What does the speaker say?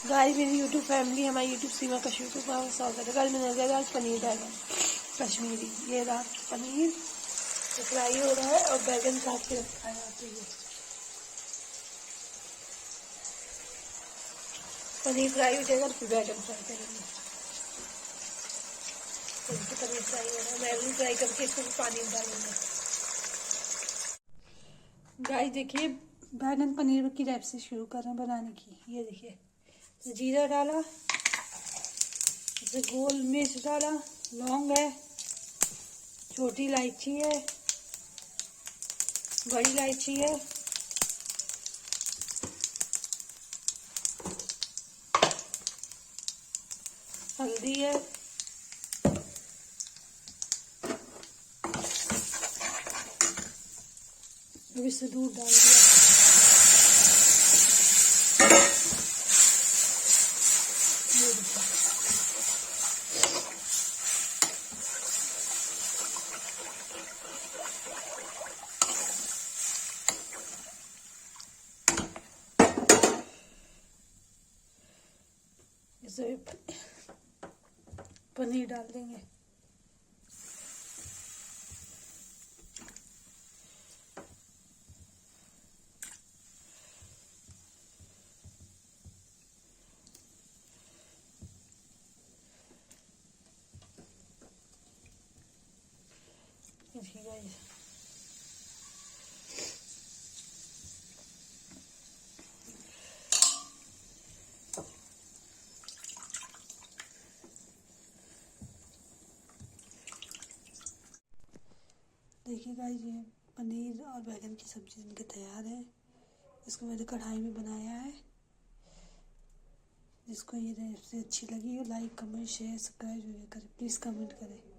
Guys मेरी YouTube family, हमारी YouTube सीमा कश्मीर को बहुत स्वागत है। कल मैंने लगाया आज पनीर डाला कश्मीरी। ये रहा पनीर तो फ्राई हो रहा है और बैगन काट के रखा है। तो ये पनीर फ्राई हो जाएगा फिर बैगन फ्राई करेंगे। तो पनीर फ्राई हो रहा है, बैगन फ्राई करके इसको पानी में डालेंगे। गाइस देखिए बैगन पनीर की रेसिपी शुरू कर रहे हैं बनाने की। ये देखिए जीरा डाला, गोल मिर्च डाला, लौंग है, छोटी इलायची है, बड़ी इलायची है, हल्दी है, अब इससे दूध डाल दिया। इसे पनीर डाल देंगे। देखिए गाइस ये पनीर और बैगन की सब्जी इनके तैयार है। इसको मैंने कढ़ाई में बनाया है। जिसको ये रेसिपी अच्छी लगी हो लाइक कमेंट शेयर सब्सक्राइब करें, प्लीज़ कमेंट करें।